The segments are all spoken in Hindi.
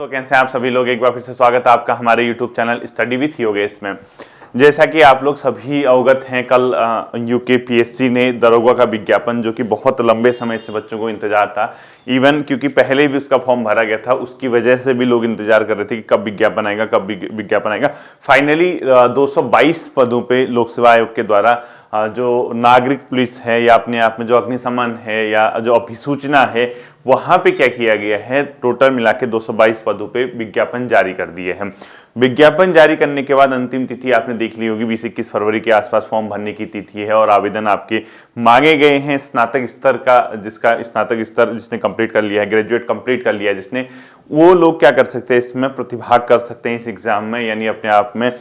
तो कैसे हैं आप सभी लोग। एक बार फिर से स्वागत है आपका हमारे YouTube channel study with Yogesh में। जैसा कि आप लोग सभी अवगत हैं, कल यूकेपीएससी ने दरोगा का विज्ञापन, जो कि बहुत लंबे समय से बच्चों को इंतजार था, इवन क्योंकि पहले भी उसका फॉर्म भरा गया था, उसकी वजह से भी लोग इंतजार कर रहे थे कि कब विज्ञापन आएगा, कब विज्ञापन आएगा। फाइनली 222 पदों पे लोक सेवा आयोग के द्वारा जो नागरिक पुलिस है या अपने आप में जो अग्निशमन है या जो अभिसूचना है, वहां पे क्या किया गया है, टोटल मिला के 222 पदों पे विज्ञापन जारी कर दिए हैं। विज्ञापन जारी करने के बाद अंतिम तिथि आपने देख ली होगी, 20-21 फरवरी के आसपास फॉर्म भरने की तिथि है और आवेदन आपके मांगे गए हैं। स्नातक स्तर का, जिसका स्नातक स्तर जिसने कंप्लीट कर लिया है, ग्रेजुएट कंप्लीट कर लिया है जिसने, वो लोग क्या कर सकते हैं, इसमें प्रतिभाग कर सकते हैं इस एग्जाम में। यानी अपने आप में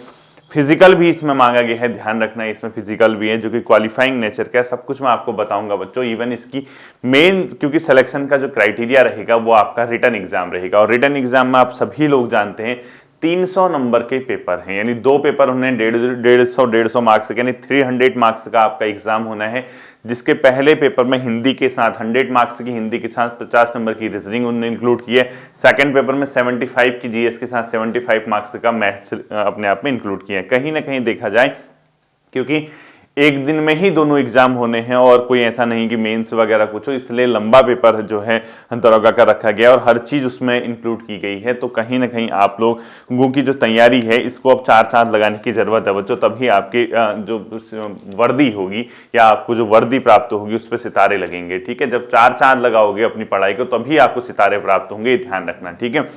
फिजिकल भी इसमें मांगा गया है, ध्यान रखना है इसमें फिजिकल भी है, जो कि क्वालिफाइंग नेचर का है। सब कुछ मैं आपको बताऊंगा बच्चों। इवन इसकी मेन, क्योंकि सिलेक्शन का जो क्राइटेरिया रहेगा वो आपका रिटन एग्जाम रहेगा, और रिटन एग्जाम में आप सभी लोग जानते हैं 300 नंबर के पेपर हैं, यानी 2 पेपर होने, 150 मार्क्स, यानी 300 मार्क्स का आपका एग्जाम होना है। जिसके पहले पेपर में हिंदी के साथ 100 मार्क्स की हिंदी के साथ 50 नंबर की रीजनिंग उन्होंने इंक्लूड की है। सेकंड पेपर में 75 की जीएस के साथ 75 मार्क्स का मैथ्स अपने आप में इंक्लूड किया है। कहीं ना कहीं देखा जाए, क्योंकि एक दिन में ही दोनों एग्जाम होने हैं और कोई ऐसा नहीं कि मेंस वगैरह कुछ हो, इसलिए लंबा पेपर जो है दरोगा का रखा गया और हर चीज उसमें इंक्लूड की गई है। तो कहीं ना कहीं आप लोगों की जो तैयारी है, इसको अब 4 चांद लगाने की जरूरत है बच्चों, तभी आपके जो वर्दी होगी या आपको जो वर्दी प्राप्त होगी उस पर सितारे लगेंगे। ठीक है, जब 4 चांद लगाओगे अपनी पढ़ाई को, तभी आपको सितारे प्राप्त होंगे, ध्यान रखना। ठीक है,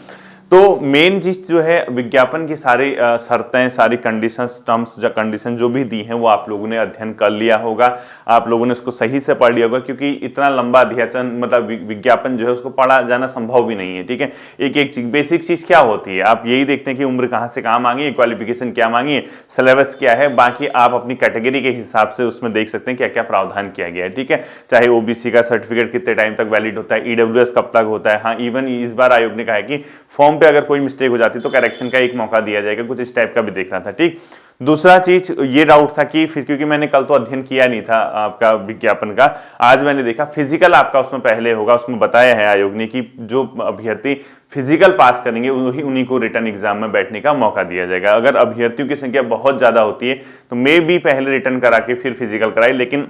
तो मेन चीज जो है, विज्ञापन की सारी शर्तें, सारी कंडीशंस, टर्म्स या कंडीशन जो भी दी हैं, वो आप लोगों ने अध्ययन कर लिया होगा, आप लोगों ने उसको सही से पढ़ लिया होगा, क्योंकि इतना लंबा अध्ययन, मतलब विज्ञापन जो है उसको पढ़ा जाना संभव भी नहीं है। ठीक है, एक एक चीज, बेसिक चीज क्या होती है, आप यही देखते हैं कि उम्र कहाँ से कहाँ मांगी है, क्वालिफिकेशन क्या मांगी है, सिलेबस क्या है, बाकी आप अपनी कैटेगरी के हिसाब से उसमें देख सकते हैं क्या क्या प्रावधान किया गया है। ठीक है, चाहे ओबीसी का सर्टिफिकेट कितने टाइम तक वैलिड होता है, ईडब्ल्यूएस कब तक होता है। हाँ, इवन इस बार आयोग ने कहा है कि फॉर्म पे अगर कोई मिस्टेक हो जाती तो करेक्शन का एक मौका दिया जाएगा, कुछ इस टाइप का भी देखना था। ठीक, दूसरा चीज ये डाउट था कि फिर, क्योंकि मैंने कल तो अध्ययन किया नहीं था आपका विज्ञापन का, आज मैंने देखा फिजिकल आपका उसमें पहले होगा। उसमें बताया है आयोग ने कि जो अभ्यर्थी फिजिकल पास करेंगे उन्हीं को रिटर्न एग्जाम में बैठने का मौका दिया जाएगा। अगर अभ्यर्थियों की संख्या बहुत ज्यादा होती है तो मे भी पहले रिटर्न करा के फिर फिजिकल कराए, लेकिन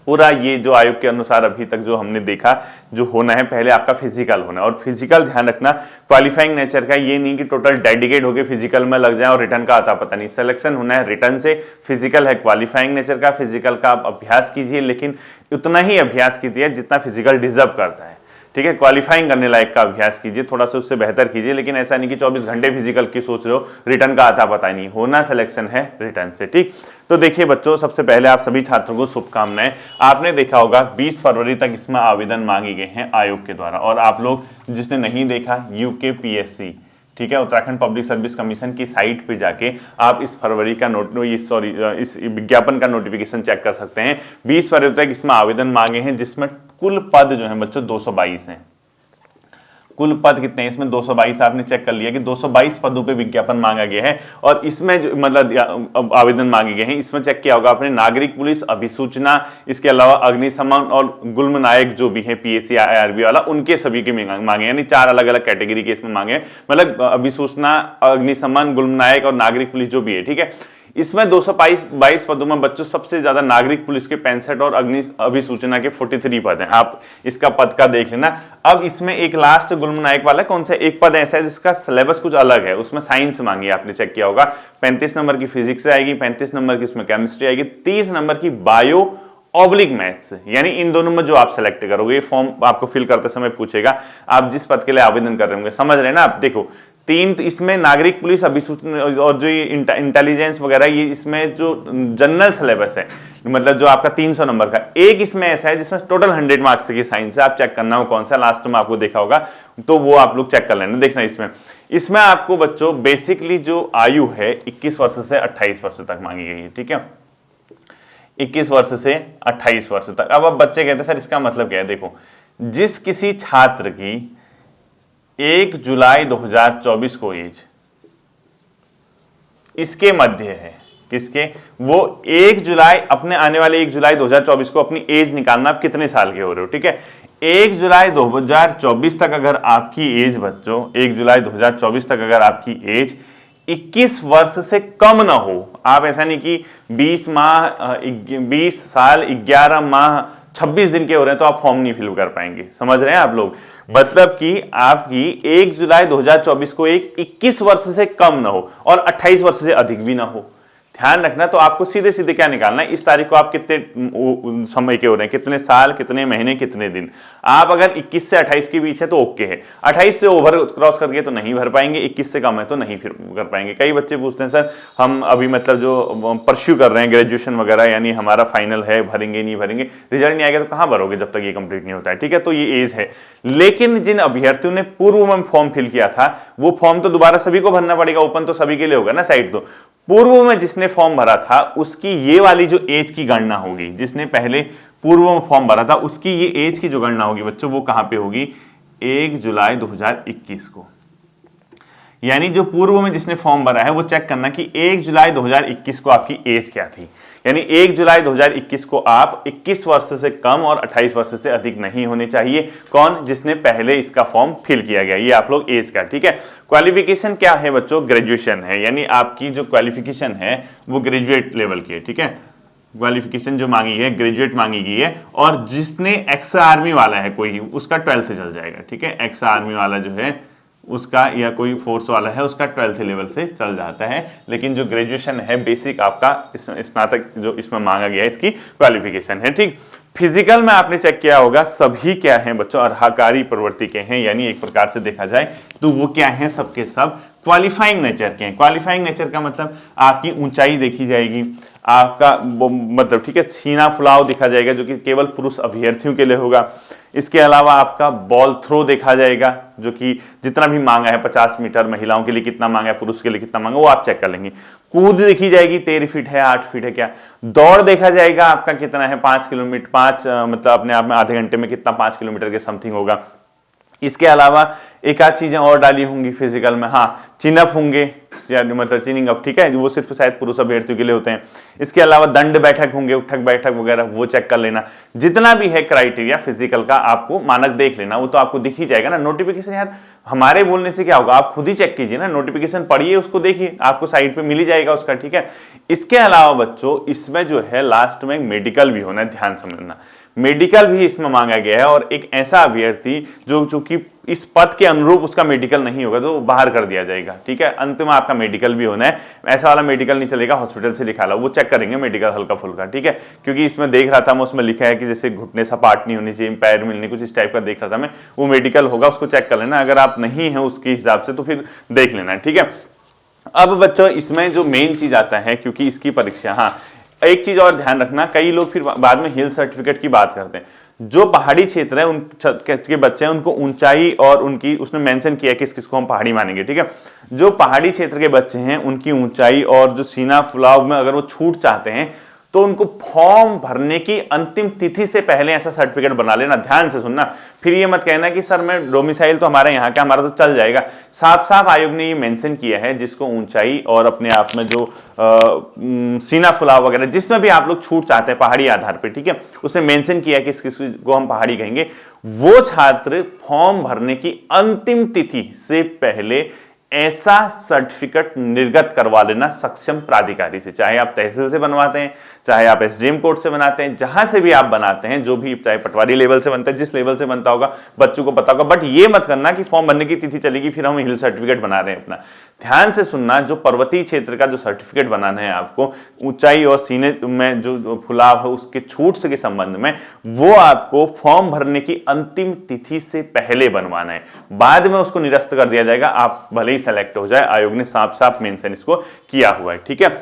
पूरा ये जो आयोग के अनुसार अभी तक जो हमने देखा, जो होना है, पहले आपका फिजिकल होना। और फिजिकल ध्यान रखना क्वालिफाइंग नेचर का, ये नहीं कि टोटल डेडिकेट होकर फिजिकल में लग जाए और रिटर्न का आता पता नहीं। सिलेक्शन होना है रिटर्न से, फिजिकल है क्वालिफाइंग नेचर का। फिजिकल का आप अभ्यास कीजिए, लेकिन उतना ही अभ्यास कीजिए जितना फिजिकल डिजर्व करता है। ठीक है, क्वालिफाइंग करने लायक का अभ्यास कीजिए, थोड़ा सा उससे बेहतर कीजिए, लेकिन ऐसा नहीं कि 24 घंटे फिजिकल की सोच रहे हो, रिटर्न का आता पता नहीं। होना सिलेक्शन है रिटर्न से। ठीक, तो देखिए बच्चों, सबसे पहले आप सभी छात्रों को शुभकामनाएं। आपने देखा होगा 20 फरवरी तक इसमें आवेदन मांगे गए हैं आयोग के द्वारा, और आप लोग जिसने नहीं देखा, यूकेपीएससी, ठीक है, उत्तराखंड पब्लिक सर्विस कमीशन की साइट पे जाके आप इस फरवरी का इस विज्ञापन का नोटिफिकेशन चेक कर सकते हैं। 20 फरवरी तक इसमें आवेदन मांगे हैं, जिसमें कुल पद जो है बच्चों 222 हैं। कुल पद कितने हैं इसमें? 222। आपने चेक कर लिया कि 222 पदों पे विज्ञापन मांगा गया है, और इसमें जो मतलब आवेदन मांगे गए हैं, इसमें चेक किया होगा आपने, नागरिक पुलिस, अभिसूचना, इसके अलावा अग्निशमन और गुल्म नायक जो भी है पीएससी आईआरबी वाला, उनके सभी के मांगे, यानी 4 अलग अलग कैटेगरी के इसमें मांगे, मतलब अभिसूचना, अग्निशमन, गुल्म नायक और नागरिक पुलिस जो भी है। ठीक है, इसमें 222 पदों में बच्चों सबसे ज्यादा नागरिक पुलिस के 65 और अभिसूचना के 43 पद हैं। आप इसका पद का देख लेना। अब इसमें एक लास्ट गुल्म नायक वाला कौन सा एक पद ऐसा है जिसका सिलेबस कुछ अलग है, उसमें साइंस मांगी, आपने चेक किया होगा। 35 नंबर की फिजिक्स आएगी, 35 नंबर की उसमें केमिस्ट्री आएगी, 30 नंबर की बायो ऑब्लिक मैथ्स, यानी इन दोनों में जो आप सेलेक्ट करोगे। ये फॉर्म आपको फिल करते समय पूछेगा आप जिस पद के लिए आवेदन कर रहे होंगे, समझ रहे हैं ना आप। देखो 3 तो इसमें नागरिक पुलिस, अभिसूचना और जो ये इंटेलिजेंस वगैरह, ये इसमें जो जनरल सिलेबस है, मतलब जो आपका 300 नंबर का, एक इसमें ऐसा है जिसमें टोटल 100 मार्क्स की साइंस है। आप चेक करना हो कौन सा, लास्ट में आपको देखा होगा, तो वो आप लोग चेक कर लेना। देखना इसमें आपको बच्चों बेसिकली जो आयु है 21 वर्ष से 28 वर्ष तक मांगी गई है। ठीक है, 21 वर्ष से 28 वर्ष तक। अब बच्चे कहते हैं सर इसका मतलब क्या है? देखो, जिस किसी छात्र की 1 जुलाई 2024 को एज इसके मध्य है, किसके? वो 1 जुलाई, अपने आने वाले 1 जुलाई 2024 को अपनी एज निकालना, आप कितने साल के हो रहे हो। ठीक है, 1 जुलाई 2024 तक अगर आपकी एज बच्चों 1 जुलाई 2024 तक अगर आपकी एज 21 वर्ष से कम ना हो, आप ऐसा नहीं कि 20 साल 11 माह 26 दिन के हो रहे हैं तो आप फॉर्म नहीं फिल कर पाएंगे। समझ रहे हैं आप लोग? मतलब कि आपकी 1 जुलाई 2024 को एक 21 वर्ष से कम ना हो और 28 वर्ष से अधिक भी ना हो। ध्यान रखना। तो आपको सीधे सीधे क्या निकालना है, इस तारीख को आप कितने समय के हो रहे हैं, कितने साल, कितने महीने, कितने दिन। आप अगर 21 से 28 के बीच है तो ओके है, 28 से ओवर क्रॉस करके तो नहीं भर पाएंगे, 21 से कम है तो नहीं फिर कर पाएंगे। कई बच्चे पूछते हैं सर हम अभी मतलब जो परस्यू कर रहे हैं ग्रेजुएशन वगैरह, यानी हमारा फाइनल है, भरेंगे नहीं भरेंगे, रिजल्ट नहीं आएगा तो कहाँ भरोगे जब तक ये कंप्लीट नहीं होता है। ठीक है, तो ये एज है। लेकिन जिन अभ्यर्थियों ने पूर्व में फॉर्म फिल किया था वो फॉर्म तो दोबारा सभी को भरना पड़ेगा, ओपन तो सभी के लिए होगा ना साइट। तो पूर्व में जिसने फॉर्म भरा था उसकी ये वाली जो एज की गणना होगी, जिसने पहले पूर्व में फॉर्म भरा था उसकी ये एज की जो गणना होगी बच्चों वो कहां पे होगी, 1 जुलाई 2021 को। यानी जो पूर्व में जिसने फॉर्म भरा है वो चेक करना कि 1 जुलाई 2021 को आपकी एज क्या थी। यानी 1 जुलाई 2021 को आप 21 वर्ष से कम और 28 वर्ष से अधिक नहीं होने चाहिए। कौन? जिसने पहले इसका फॉर्म फिल किया गया। ये आप लोग एज का। ठीक है, क्वालिफिकेशन क्या है बच्चों? ग्रेजुएशन है। यानी आपकी जो क्वालिफिकेशन है वो ग्रेजुएट लेवल की है। ठीक है, क्वालिफिकेशन जो मांगी है ग्रेजुएट मांगी गई है। और जिसने एक्स आर्मी वाला है कोई, उसका 12th चल जाएगा। ठीक है, एक्स आर्मी वाला जो है उसका, या कोई फोर्स वाला है उसका 12th लेवल से चल जाता है। लेकिन जो ग्रेजुएशन है बेसिक आपका स्नातक जो इसमें मांगा गया है इसकी क्वालिफिकेशन है। ठीक, फिजिकल में आपने चेक किया होगा सभी क्या हैं बच्चों, अर्हकारी प्रवृत्ति के हैं। यानी एक प्रकार से देखा जाए तो वो क्या हैं, सबके सब क्वालिफाइंग नेचर के हैं। क्वालिफाइंग नेचर का मतलब आपकी ऊंचाई देखी जाएगी, आपका मतलब ठीक है सीना फुलाव देखा जाएगा जो कि केवल पुरुष अभ्यर्थियों के लिए होगा। इसके अलावा आपका बॉल थ्रो देखा जाएगा जो कि जितना भी मांगा है 50 मीटर, महिलाओं के लिए कितना मांगा है, पुरुष के लिए कितना मांगा, वो आप चेक कर लेंगे। कूद देखी जाएगी 13 फीट है, 8 फीट है क्या। दौड़ देखा जाएगा आपका कितना है, 5 किलोमीटर, 5 मतलब अपने आप में आधे घंटे में कितना 5 किलोमीटर के समथिंग होगा। इसके अलावा एक आध चीजें और डाली होंगी फिजिकल में, हाँ चिनअप होंगे या मतलब चिनिंग अप। ठीक है, वो सिर्फ शायद पुरुष अभ्यर्थियों के लिए होते हैं। इसके अलावा दंड बैठक होंगे, उठक बैठक वगैरह, वो चेक कर लेना। जितना भी है क्राइटेरिया फिजिकल का आपको मानक देख लेना, वो तो आपको दिख ही जाएगा ना। नोटिफिकेशन यार हमारे बोलने से क्या होगा, आप खुद ही चेक कीजिए ना, नोटिफिकेशन पढ़िए, उसको देखिए, आपको साइट पे मिल ही जाएगा उसका। ठीक है, इसके अलावा बच्चों इसमें जो है लास्ट में मेडिकल भी होना है, ध्यान समझना। मेडिकल भी इसमें मांगा गया है और एक ऐसा अभ्यर्थी जो चूंकि इस पद के अनुरूप उसका मेडिकल नहीं होगा तो बाहर कर दिया जाएगा। ठीक है, अंत में आपका मेडिकल भी होना है। ऐसा वाला मेडिकल नहीं चलेगा हॉस्पिटल से लिखा ला, वो चेक करेंगे मेडिकल हल्का फुल्का। ठीक है, क्योंकि इसमें देख रहा था मैं, उसमें लिखा है कि जैसे घुटने सपाट नहीं होनी चाहिए, पैर मिलने, कुछ इस टाइप का देख रहा था मैं, वो मेडिकल होगा, उसको चेक कर लेना। अगर आप नहीं है उसके हिसाब से तो फिर देख लेना। ठीक है, अब बच्चों इसमें जो मेन चीज आता है, क्योंकि इसकी परीक्षा, हाँ एक चीज और ध्यान रखना, कई लोग फिर बाद में हिल सर्टिफिकेट की बात करते हैं। जो पहाड़ी क्षेत्र है उन के बच्चे हैं उनको ऊंचाई और उनकी, उसने मेंशन किया किस किस को हम पहाड़ी मानेंगे। ठीक है, जो पहाड़ी क्षेत्र के बच्चे हैं उनकी ऊंचाई और जो सीना फुलाव में अगर वो छूट चाहते हैं तो उनको फॉर्म भरने की अंतिम तिथि से पहले ऐसा सर्टिफिकेट बना लेना। ध्यान से सुनना, फिर ये मत कहना कि सर मैं डोमिसाइल तो हमारे यहाँ का, हमारा तो चल जाएगा। साफ साफ आयोग ने ये मेंशन किया है जिसको ऊंचाई और अपने आप में जो सीना फुलाव वगैरह जिसमें भी आप लोग छूट चाहते हैं पहाड़ी आधार पे, ठीक है, उसने मेंशन किया कि किस को हम पहाड़ी कहेंगे। वो छात्र फॉर्म भरने की अंतिम तिथि से पहले ऐसा सर्टिफिकेट निर्गत करवा लेना सक्षम प्राधिकारी से, चाहे आप तहसील से बनवाते हैं, चाहे आप एसडीएम कोर्ट से बनाते हैं, जहां से भी आप बनाते हैं, जो भी चाहे पटवारी लेवल से बनता है, जिस लेवल से बनता होगा बच्चों को पता होगा। बट ये मत करना कि फॉर्म भरने की तिथि चलेगी फिर हम हिल सर्टिफिकेट बना रहे हैं अपना। ध्यान से सुनना, जो पर्वतीय क्षेत्र का जो सर्टिफिकेट बनाना है आपको, ऊंचाई और सीने में जो फुलाव है उसके छूट के संबंध में, वो आपको फॉर्म भरने की अंतिम तिथि से पहले बनवाना है। बाद में उसको निरस्त कर दिया जाएगा, आप भले ही सेलेक्ट हो जाए। आयोग ने साफ साफ मेंशन इसको किया हुआ है। ठीक है,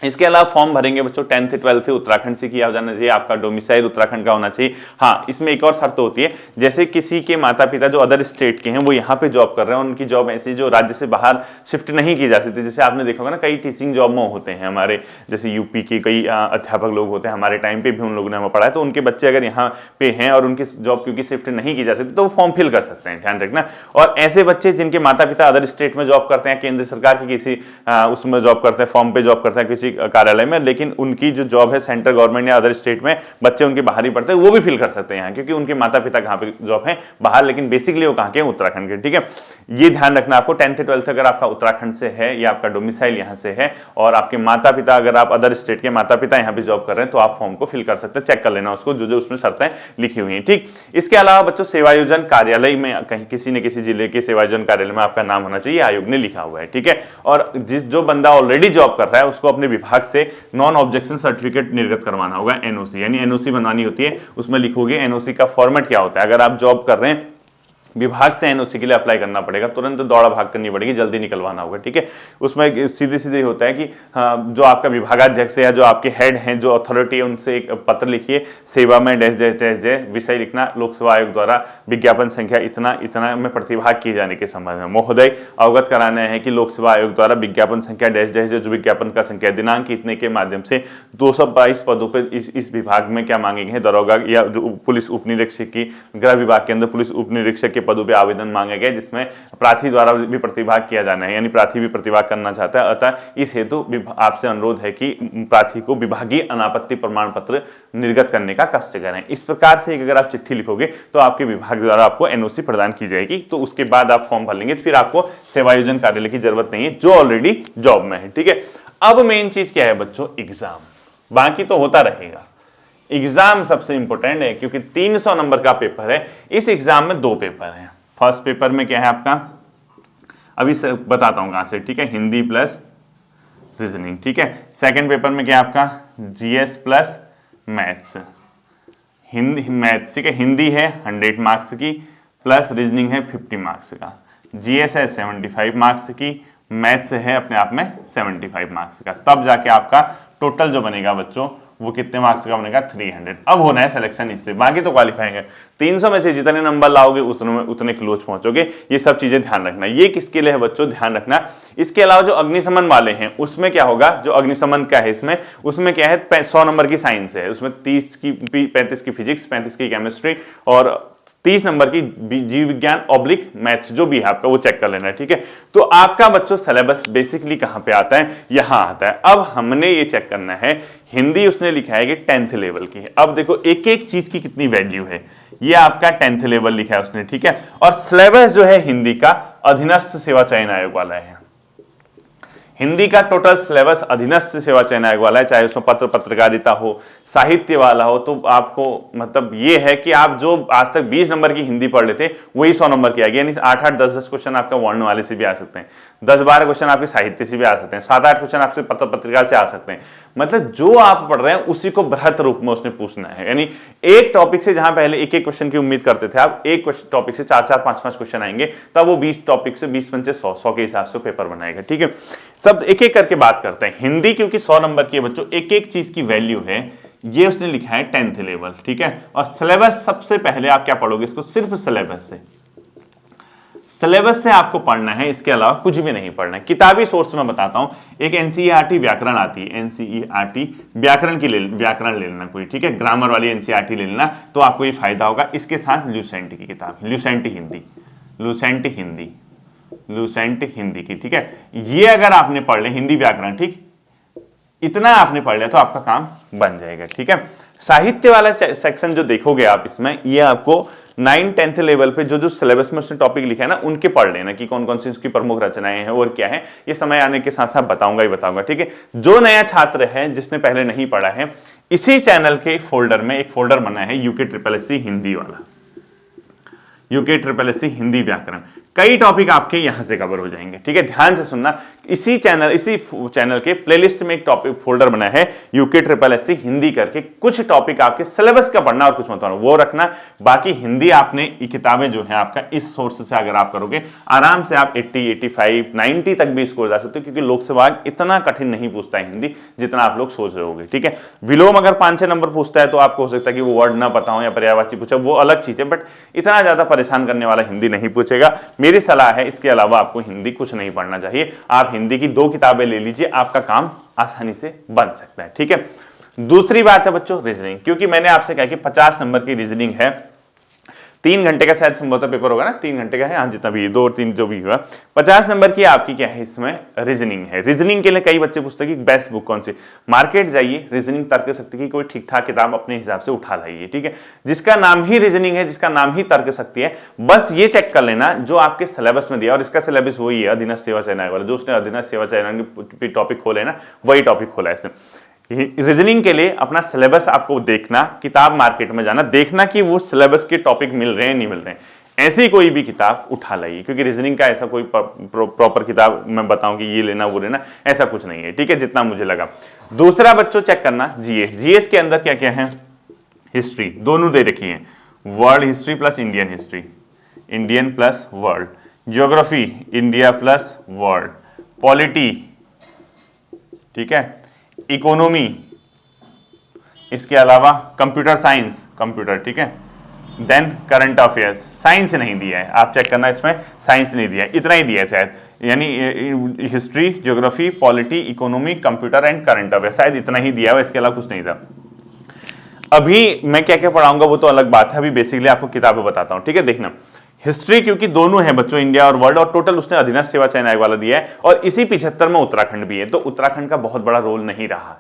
इसके अलावा फॉर्म भरेंगे बच्चों 10th 12th उत्तराखंड से किया जाना चाहिए, आपका डोमिसाइल उत्तराखंड का होना चाहिए। हाँ, इसमें एक और शर्त होती है, जैसे किसी के माता पिता जो अदर स्टेट के हैं वो यहाँ पे जॉब कर रहे हैं, उनकी जॉब ऐसी जो राज्य से बाहर शिफ्ट नहीं की जा सकती। जैसे आपने देखा होगा ना, कई टीचिंग जॉब में होते हैं हमारे, जैसे यूपी के कई अध्यापक लोग होते हैं, हमारे टाइम पे भी उन लोगों ने हमें पढ़ा है, तो उनके बच्चे अगर यहाँ पे हैं और उनकी जॉब क्योंकि शिफ्ट नहीं की जा सकती तो वो फॉर्म फिल कर सकते हैं, ध्यान रखना। और ऐसे बच्चे जिनके माता पिता अदर स्टेट में जॉब करते हैं, केंद्र सरकार की किसी उसमें जॉब करते हैं, फॉर्म पे जॉब करते हैं, किसी कार्यालय में, लेकिन उनकी जो जॉब है सेंट्रल गवर्नमेंट या अदर स्टेट में, बच्चे उनके बाहर ही पढ़ते हैं, वो भी फिल कर सकते हैं यहाँ, क्योंकि उनके माता पिता कहाँ पे जॉब है, बाहर, लेकिन बेसिकली वो कहाँ के, उत्तराखंड के। ठीक है, ये ध्यान रखना आपको। 10th 12th अगर आपका उत्तराखंड से है या आपका डोमिसाइल यहाँ से है और आपके माता पिता, अगर आप अदर स्टेट के माता पिता यहाँ पे जॉब कर रहे हैं, तो आप फॉर्म को फिल कर सकते हैं। चेक कर लेना उसको, जो जो उसमें शर्तें लिखी हुई हैं। ठीक, इसके अलावा बच्चों सेवायोजन कार्यालय में कहीं किसी न किसी जिले के सेवायोजन कार्यालय में आपका नाम होना चाहिए, आयोग ने लिखा हुआ है। ठीक है, और जो बंदा ऑलरेडी जॉब कर रहा है उसको अपने विभाग से नॉन ऑब्जेक्शन सर्टिफिकेट निर्गत करवाना होगा, एनओसी, यानी एनओसी बनवानी होती है। उसमें लिखोगे एनओसी का फॉर्मेट क्या होता है। अगर आप जॉब कर रहे हैं, विभाग से एनओसी के लिए अप्लाई करना पड़ेगा, तुरंत दौड़ा भाग करनी पड़ेगी, जल्दी निकलवाना होगा। ठीक है, उसमें सीधे सीधे होता है कि जो आपका विभागाध्यक्ष है या जो आपके हेड हैं, जो अथॉरिटी है, उनसे एक पत्र लिखिए, सेवा में डैश डैश डैश डैश, विषय लिखना, लोकसेवा आयोग द्वारा विज्ञापन संख्या इतना इतना में प्रतिभाग किए जाने के संबंध में महोदय अवगत कराना है कि लोकसेवा आयोग द्वारा विज्ञापन संख्या डैश डैश, जो विज्ञापन का संख्या दिनांक इतने के माध्यम से 222 पदों पर इस विभाग में क्या मांगे गए हैं, दरोगा या जो पुलिस उप निरीक्षक की, गृह विभाग के अंदर पुलिस उप निरीक्षक के पदों पे आवेदन मांगे गए, जिसमें प्रार्थी द्वारा भी प्रतिभाग किया जाना है, यानी प्रार्थी भी प्रतिभाग करना चाहता है। अतः इस हेतु आपसे अनुरोध है कि प्रार्थी को विभागीय अनापत्ति प्रमाण पत्र निर्गत करने का कष्ट करें। इस प्रकार से अगर आप चिट्ठी लिखोगे तो आपके विभाग द्वारा आपको एनओसी प्रदान की जाएगी। तो उसके बाद आप फॉर्म भर लेंगे, तो फिर आपको सेवायोजन कार्यालय की जरूरत नहीं है, जो ऑलरेडी जॉब में है। ठीक है, अब मेन चीज क्या है बच्चों, एग्जाम। बाकी तो होता रहेगा, एग्जाम सबसे इंपॉर्टेंट है, क्योंकि 300 नंबर का पेपर है। इस एग्जाम में 2 पेपर हैं। फर्स्ट पेपर में क्या है आपका, अभी बताता हूं कहां से। ठीक है, हिंदी प्लस रीजनिंग। ठीक है, सेकंड पेपर में क्या है आपका, GS plus maths, Hindi math. ठीक है, हिंदी है 100 मार्क्स की, प्लस रीजनिंग है 50 मार्क्स का, जीएस है 75 मार्क्स की, मैथ्स है अपने आप में 75 मार्क्स का। तब जाके आपका टोटल जो बनेगा बच्चों वो कितने मार्क्स का बनेगा, 300। अब होना है सिलेक्शन इससे, बाकी तो क्वालिफाइंग है। 300 में से जितने नंबर लाओगे उतने क्लोज पहुंचोगे। ये सब चीजें ध्यान रखना। ये किसके लिए है बच्चों, ध्यान रखना। इसके अलावा जो अग्निशमन वाले हैं उसमें क्या होगा, जो अग्निशमन का है उसमें क्या है, 100 नंबर की साइंस है, उसमें 30 की 35 की फिजिक्स, 35 की केमिस्ट्री और 30 नंबर की जीव विज्ञान ऑब्लिक मैथ्स, जो भी है आपका वो चेक कर लेना है। ठीक है, तो आपका बच्चों सिलेबस बेसिकली कहां पे आता है, यहां आता है। अब हमने ये चेक करना है, हिंदी उसने लिखा है कि 10th लेवल की है। अब देखो एक एक चीज की कितनी वैल्यू है, ये आपका 10th लेवल लिखा है उसने। ठीक है, और सिलेबस जो है हिंदी का अधीनस्थ सेवा चयन आयोग वाला है। हिंदी का टोटल सिलेबस अधीनस्थ सेवा चयन आयोग वाला है, चाहे उसमें पत्र पत्रकारिता हो, साहित्य वाला हो। तो आपको मतलब ये है कि आप जो आज तक 20 नंबर की हिंदी पढ़ लेते वही 100 नंबर की आएगी, यानी 8-8 10-10 क्वेश्चन आपका वर्ण वाले से भी आ सकते हैं, 10-12 क्वेश्चन आपके साहित्य से भी आ सकते हैं, 7-8 क्वेश्चन आपसे पत्र पत्रिका से आ सकते हैं। मतलब जो आप पढ़ रहे हैं उसी को बृहत रूप में उसने पूछना है। यानी एक टॉपिक से जहां पहले एक एक क्वेश्चन की उम्मीद करते थे, आप एक टॉपिक से 4-4 5-5 क्वेश्चन आएंगे, तब वो 20 टॉपिक से 20-25 100 के हिसाब से पेपर बनाएगा। ठीक है, सब एक एक करके बात करते हैं। हिंदी क्योंकि 100 नंबर की है बच्चों, एक एक चीज की वैल्यू है, ये उसने लिखा है 10th लेवल। ठीक है, और सिलेबस सबसे पहले आप क्या पढ़ोगे, इसको सिर्फ सिलेबस से आपको पढ़ना है, इसके अलावा कुछ भी नहीं पढ़ना है। किताबी सोर्स में बताता हूं, एक एनसीईआरटी व्याकरण आती है, एनसीईआरटी व्याकरण व्याकरण ले लेना कोई। ठीक है, ग्रामर वाली एनसीईआरटी ले लेना, तो आपको ये फायदा होगा। इसके साथ ल्यूसेंट की किताब, ल्यूसेंट हिंदी की। ठीक है, ये अगर आपने पढ़ ले हिंदी व्याकरण, ठीक, इतना आपने पढ़ लिया तो आपका काम बन जाएगा। ठीक है, साहित्य वाला सेक्शन जो देखोगे आप इसमें, ये आपको 9-10th लेवल पे जो जो सिलेबस में उसने टॉपिक लिखा है ना, उनके पढ़ लेना कि कौन कौन सी उसकी प्रमुख रचनाएं हैं और क्या है। ये समय आने के साथ साथ बताऊंगा ही बताऊंगा। ठीक है, जो नया छात्र है जिसने पहले नहीं पढ़ा है, इसी चैनल के फोल्डर में एक फोल्डर बना है UKSSC हिंदी वाला, UKSSC हिंदी व्याकरण। कई टॉपिक आपके यहां से कवर हो जाएंगे। ठीक है, ध्यान से सुनना। इसी चैनल के प्लेलिस्ट में एक टॉपिक फोल्डर बना है UKSSC हिंदी करके। कुछ टॉपिक आपके सिलेबस का पढ़ना और कुछ मत पढ़ना, वो रखना। बाकी हिंदी आपने किताबें जो है आपका इस सोर्स से अगर आप करोगे, आराम से आप 80, 85, 90 तक भी स्कोर जा सकते हो, क्योंकि लोकसेवा इतना कठिन नहीं पूछता है हिंदी जितना आप लोग सोच रहे होगे। ठीक है, विलोम अगर 5-6 नंबर पूछता है तो आपको हो सकता है कि वो वर्ड ना पता हो या पर्यायवाची पूछे, वो अलग चीज है, बट इतना ज्यादा परेशान करने वाला हिंदी नहीं पूछेगा। मेरी सलाह है, इसके अलावा आपको हिंदी कुछ नहीं पढ़ना चाहिए। आप हिंदी की 2 किताबें ले लीजिए, आपका काम आसानी से बन सकता है। ठीक है, दूसरी बात है बच्चों रीजनिंग, क्योंकि मैंने आपसे कहा कि 50 नंबर की रीजनिंग है, 3 घंटे का शायद संभवतः पेपर होगा ना, 3 घंटे का है, हाँ जितना भी 2-3 जो भी हुआ। 50 नंबर की आपकी क्या है इसमें, रीजनिंग है। रीजनिंग के लिए कई बच्चे पूछते हैं कि बेस्ट बुक कौन सी, मार्केट जाइए, रीजनिंग तर्क शक्ति की कोई ठीक ठाक किताब अपने हिसाब से उठा लाइए, ठीक है, जिसका नाम ही रीजनिंग है, जिसका नाम ही तर्क शक्ति है। बस ये चेक कर लेना जो आपके सिलेबस में दिया, और इसका सिलेबस वही है अधीनस्थ सेवा चयन आयोग वाला, जो उसने अधीनस्थ सेवा चयन के टॉपिक खोले ना, वही टॉपिक खोला है इसने। रीजनिंग के लिए अपना सिलेबस आपको देखना, किताब मार्केट में जाना, देखना कि वो सिलेबस के टॉपिक मिल रहे हैं नहीं मिल रहे हैं, ऐसी कोई भी किताब उठा लाइए, क्योंकि रीजनिंग का ऐसा कोई प्रॉपर किताब मैं बताऊं कि ये लेना वो लेना, ऐसा कुछ नहीं है, ठीक है, जितना मुझे लगा। दूसरा बच्चों चेक करना जीएस। जीएस के अंदर क्या क्या है, हिस्ट्री दोनों दे रखी है, world history plus Indian history, Indian plus world, geography India plus world, polity, ठीक है, इकोनॉमी, इसके अलावा कंप्यूटर साइंस, कंप्यूटर, ठीक है, देन करंट अफेयर्स। साइंस नहीं दिया है, आप चेक करना इसमें साइंस नहीं दिया है, इतना ही दिया है शायद, यानी history, geography, polity, economy, computer and current affairs, शायद इतना ही दिया है, इसके अलावा कुछ नहीं था। अभी मैं क्या क्या पढ़ाऊंगा वो तो अलग बात है, अभी बेसिकली आपको किताबें बताता हूं, ठीक है। देखना हिस्ट्री क्योंकि दोनों है बच्चों, इंडिया और वर्ल्ड, और टोटल उसने अधीनस्थ सेवा चयन आयोग वाला दिया है, और इसी 75 में उत्तराखंड भी है, तो उत्तराखंड का बहुत बड़ा रोल नहीं रहा,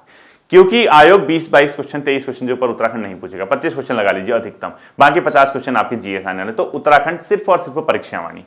क्योंकि आयोग 20-22 क्वेश्चन, 23 क्वेश्चन के ऊपर उत्तराखंड नहीं पूछेगा, 25 क्वेश्चन लगा लीजिए अधिकतम, बाकी 50 क्वेश्चन आपके जीएस आने वाले। तो उत्तराखंड सिर्फ और सिर्फ परीक्षावाणी,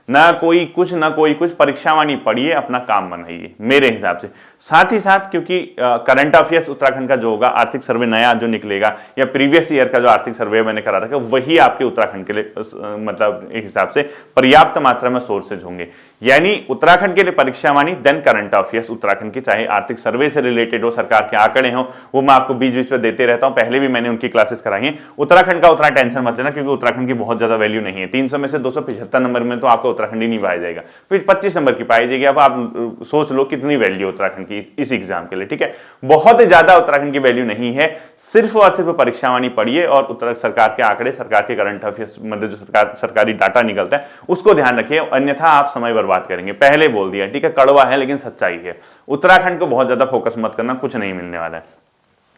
ना कोई कुछ ना कोई कुछ, परीक्षावाणी पढ़िए, अपना काम बनाइए मेरे हिसाब से। साथ ही साथ क्योंकि करंट अफेयर्स उत्तराखंड का जो होगा, आर्थिक सर्वे नया जो निकलेगा, या प्रीवियस ईयर का जो आर्थिक सर्वे मैंने करा रखा, वही आपके उत्तराखंड के लिए मतलब एक हिसाब से पर्याप्त मात्रा में सोर्सेज होंगे। यानी उत्तराखंड के लिए परीक्षावाणी, देन करंट अफेयर्स उत्तराखंड की, चाहे आर्थिक सर्वे से रिलेटेड हो, सरकार के आंकड़े हो, वो मैं आपको बीच बीच में देते रहता हूं, पहले भी मैंने उनकी क्लासेस कराई हैं। उत्तराखंड का उतना टेंशन मत लेना, क्योंकि उत्तराखंड की बहुत ज्यादा वैल्यू नहीं है, 300 में से 275 नंबर में तो आपको उत्तराखंड ही नहीं पाया जाएगा, फिर 25 नंबर की पाई जाएगी। अब आप सोच लो कितनी वैल्यू उत्तराखंड की इस एग्जाम के लिए, ठीक है, बहुत ज्यादा उत्तराखंड की वैल्यू नहीं है। सिर्फ और सिर्फ परीक्षावाणी पढ़िए, और उत्तराखंड सरकार के आंकड़े, सरकार के करंट अफेयर्स मतलब जो सरकारी डाटा निकलता है उसको ध्यान रखिए, अन्यथा आप समय बर्बाद करेंगे। पहले बोल दिया, ठीक है, कड़वा है लेकिन सच्चाई है। उत्तराखंड को बहुत ज्यादा फोकस मत करना, कुछ नहीं मिलने वाला है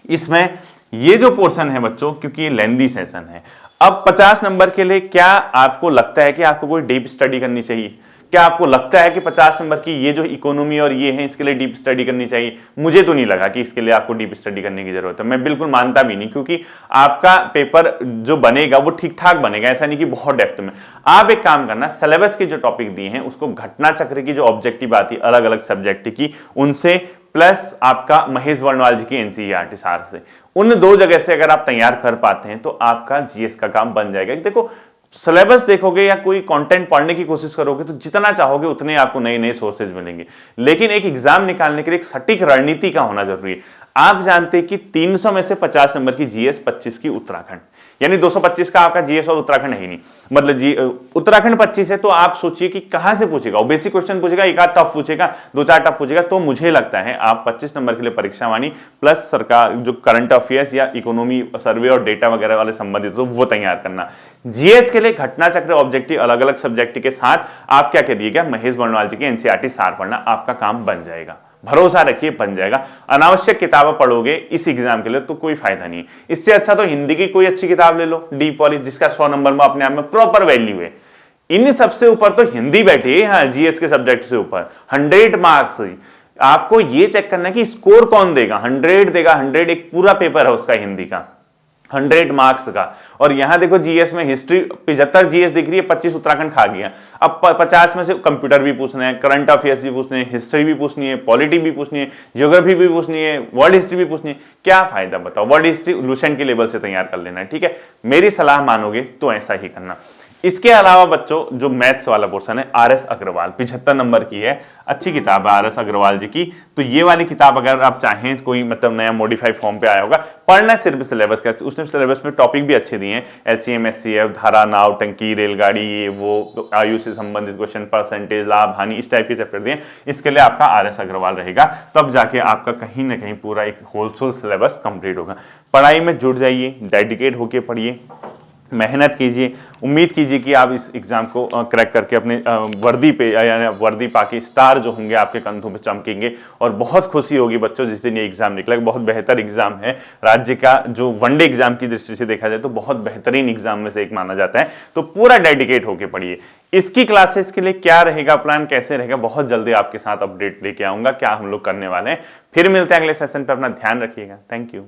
इसमें। ये जो पोर्शन है बच्चों, क्योंकि ये लेंदी सेशन है, अब 50 नंबर के लिए क्या आपको लगता है कि आपको कोई डीप स्टडी करनी चाहिए? क्या आपको लगता है कि 50 नंबर की ये जो इकोनॉमी और ये है इसके लिए डीप स्टडी करनी चाहिए? मुझे तो नहीं लगा कि इसके लिए आपको डीप स्टडी करने की जरूरत है, मैं बिल्कुल मानता भी नहीं, क्योंकि आपका पेपर जो बनेगा वो ठीक ठाक बनेगा, ऐसा नहीं कि बहुत डेप्थ में। आप एक काम करना, सिलेबस के जो टॉपिक दिए हैं उसको घटना चक्र की जो ऑब्जेक्टिव आती है अलग अलग सब्जेक्ट की, उनसे प्लस आपका महेश वर्णवाल जी की एनसीईआरटी सार से, उन दो जगह से अगर आप तैयार कर पाते हैं तो आपका जीएस का काम बन जाएगा। देखो सिलेबस देखोगे या कोई कंटेंट पढ़ने की कोशिश करोगे तो जितना चाहोगे उतने आपको नए नए सोर्सेज मिलेंगे, लेकिन एक एग्जाम निकालने के लिए एक सटीक रणनीति का होना जरूरी है। आप जानते हैं कि 300 में से 50 नंबर की जीएस, 25 की उत्तराखंड, यानी 225 का आपका जीएस और उत्तराखंड है ही नहीं, मतलब उत्तराखंड 25 है, तो आप सोचिए कि कहां से पूछेगा, बेसिक क्वेश्चन पूछेगा, एक आध टफ पूछेगा, 2-4 टफ पूछेगा। तो मुझे लगता है आप 25 नंबर के लिए परीक्षावाणी प्लस सरकार जो करंट अफेयर्स या इकोनॉमी सर्वे और डेटा वगैरह वाले संबंधित तो वो तैयार करना। जीएस के लिए घटना चक्र ऑब्जेक्टिव अलग अलग सब्जेक्ट के साथ आप क्या कह दिएगा, महेश वर्णवाल जी की एनसीईआरटी सार पढ़ना, आपका काम बन जाएगा, भरोसा रखिए बन जाएगा। अनावश्यक किताबें पढ़ोगे इस एग्जाम के लिए तो कोई फायदा नहीं है। इससे अच्छा तो हिंदी की कोई अच्छी किताब ले लो, डीप वाली, जिसका 100 नंबर में अपने आप में प्रॉपर वैल्यू है। इन सबसे ऊपर तो हिंदी बैठी है, हाँ, जीएस के सब्जेक्ट से ऊपर 100 मार्क्स। आपको ये चेक करना है कि स्कोर कौन देगा, 100 देगा, 100 एक पूरा पेपर है उसका हिंदी का, 100 मार्क्स का। और यहां देखो जीएस में हिस्ट्री 75 जीएस दिख रही है, 25 उत्तराखंड खा गया। अब 50 में से कंप्यूटर भी पूछना है, करंट अफेयर्स भी पूछने हैं, हिस्ट्री भी पूछनी है, पॉलिटी भी पूछनी है, ज्योग्राफी भी पूछनी है, वर्ल्ड हिस्ट्री भी पूछनी है। क्या फायदा बताओ, वर्ल्ड हिस्ट्री लुसेंट के लेवल से तैयार कर लेना है, ठीक है, मेरी सलाह मानोगे तो ऐसा ही करना। इसके अलावा बच्चों जो मैथ्स वाला पोर्शन है, आरएस अग्रवाल 75 नंबर की है, अच्छी किताब है आरएस अग्रवाल जी की। तो ये वाली किताब अगर आप चाहें, कोई मतलब नया मॉडिफाइड फॉर्म पे आया होगा, पढ़ना सिर्फ सिलेबस का, उसने सिलेबस में टॉपिक भी अच्छे दिए हैं, एलसीएम, एचसीएफ, धारा, नाव, टंकी, रेलगाड़ी, ये वो, आयु से संबंधित क्वेश्चन, परसेंटेज, लाभ, हानि, इस टाइप के चैप्टर दिए, इसके लिए आपका आरएस अग्रवाल रहेगा, तब जाके आपका कहीं ना कहीं पूरा एक होलसेल सिलेबस कंप्लीट होगा। पढ़ाई में जुट जाइए, डेडिकेट होके पढ़िए, मेहनत कीजिए, उम्मीद कीजिए कि आप इस एग्जाम को क्रैक करके अपने वर्दी पे यानी वर्दी पाके स्टार जो होंगे आपके कंधों पे चमकेंगे और बहुत खुशी होगी बच्चों जिस दिन ये एग्जाम निकलेगा। बहुत बेहतर एग्जाम है, राज्य का जो वनडे एग्जाम की दृष्टि से देखा जाए तो बहुत बेहतरीन एग्जाम में से एक माना जाता है। तो पूरा डेडिकेट होके पढ़िए। इसकी क्लासेस के लिए क्या रहेगा प्लान, कैसे रहेगा, बहुत जल्दी आपके साथ अपडेट लेके आऊंगा क्या हम लोग करने वाले हैं। फिर मिलते हैं अगले सेशन पे, अपना ध्यान रखिएगा। Thank you.